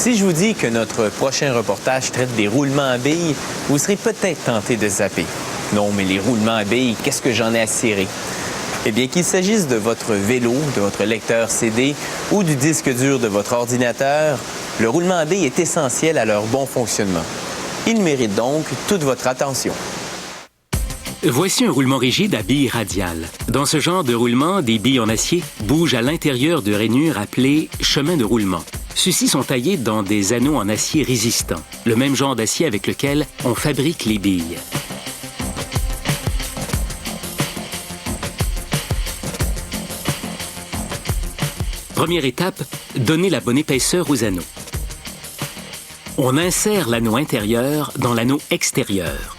Si je vous dis que notre prochain reportage traite des roulements à billes, vous serez peut-être tenté de zapper. Non, mais les roulements à billes, qu'est-ce que j'en ai à cirer? Eh bien, qu'il s'agisse de votre vélo, de votre lecteur CD ou du disque dur de votre ordinateur, le roulement à billes est essentiel à leur bon fonctionnement. Il mérite donc toute votre attention. Voici un roulement rigide à billes radiales. Dans ce genre de roulement, des billes en acier bougent à l'intérieur de rainures appelées chemins de roulement. Ceux-ci sont taillés dans des anneaux en acier résistant, le même genre d'acier avec lequel on fabrique les billes. Première étape, donner la bonne épaisseur aux anneaux. On insère l'anneau intérieur dans l'anneau extérieur.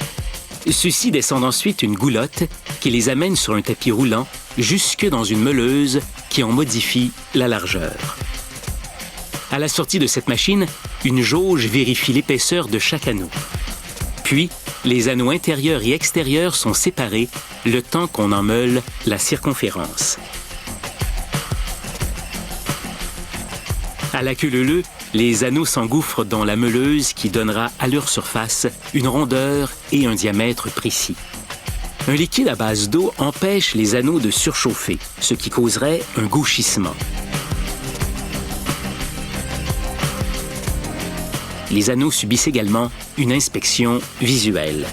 Ceux-ci descendent ensuite une goulotte qui les amène sur un tapis roulant jusque dans une meuleuse qui en modifie la largeur. À la sortie de cette machine, une jauge vérifie l'épaisseur de chaque anneau. Puis, les anneaux intérieurs et extérieurs sont séparés le temps qu'on en meule la circonférence. À la queue leu-leu, les anneaux s'engouffrent dans la meuleuse qui donnera à leur surface une rondeur et un diamètre précis. Un liquide à base d'eau empêche les anneaux de surchauffer, ce qui causerait un gauchissement. Les anneaux subissent également une inspection visuelle.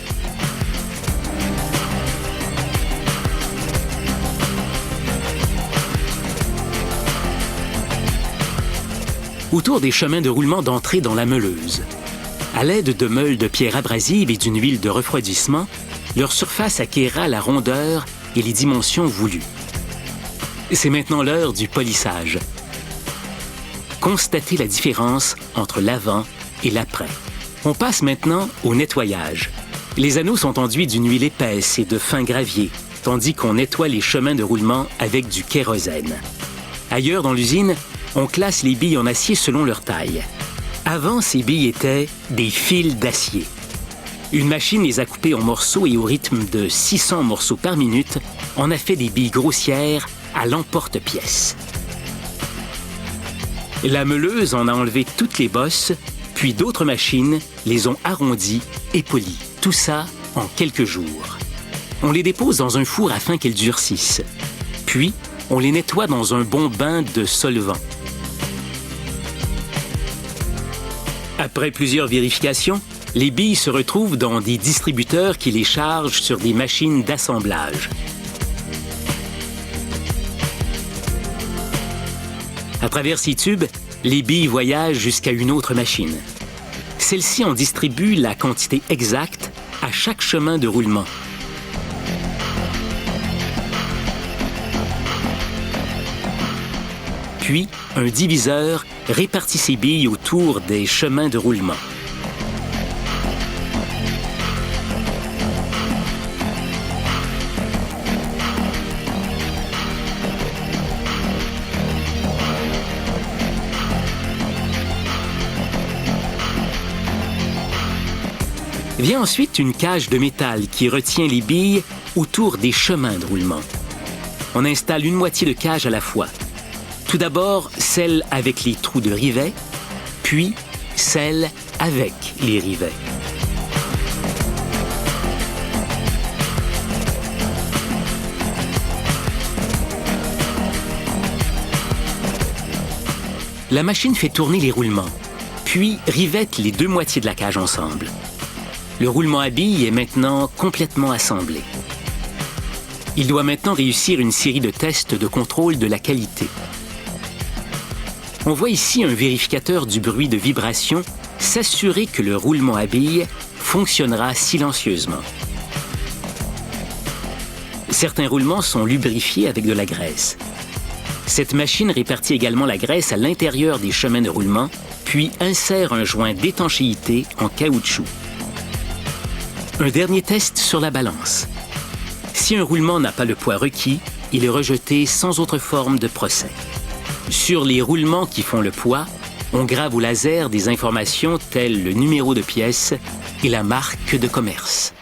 Autour des chemins de roulement d'entrée dans la meuleuse. À l'aide de meules de pierre abrasive et d'une huile de refroidissement, leur surface acquérera la rondeur et les dimensions voulues. C'est maintenant l'heure du polissage. Constatez la différence entre l'avant et l'après. On passe maintenant au nettoyage. Les anneaux sont enduits d'une huile épaisse et de fin gravier, tandis qu'on nettoie les chemins de roulement avec du kérosène. Ailleurs dans l'usine, on classe les billes en acier selon leur taille. Avant, ces billes étaient des fils d'acier. Une machine les a coupées en morceaux et au rythme de 600 morceaux par minute, on a fait des billes grossières à l'emporte-pièce. La meuleuse en a enlevé toutes les bosses, puis d'autres machines les ont arrondies et polies. Tout ça en quelques jours. On les dépose dans un four afin qu'elles durcissent. Puis, on les nettoie dans un bon bain de solvant. Après plusieurs vérifications, les billes se retrouvent dans des distributeurs qui les chargent sur des machines d'assemblage. À travers ces tubes, les billes voyagent jusqu'à une autre machine. Celle-ci en distribue la quantité exacte à chaque chemin de roulement. Puis, un diviseur répartit ces billes autour des chemins de roulement. Vient ensuite une cage de métal qui retient les billes autour des chemins de roulement. On installe une moitié de cage à la fois. Tout d'abord, celle avec les trous de rivets, puis celle avec les rivets. La machine fait tourner les roulements, puis rivette les deux moitiés de la cage ensemble. Le roulement à billes est maintenant complètement assemblé. Il doit maintenant réussir une série de tests de contrôle de la qualité. On voit ici un vérificateur du bruit de vibration s'assurer que le roulement à billes fonctionnera silencieusement. Certains roulements sont lubrifiés avec de la graisse. Cette machine répartit également la graisse à l'intérieur des chemins de roulement, puis insère un joint d'étanchéité en caoutchouc. Un dernier test sur la balance. Si un roulement n'a pas le poids requis, il est rejeté sans autre forme de procès. Sur les roulements qui font le poids, on grave au laser des informations telles le numéro de pièce et la marque de commerce.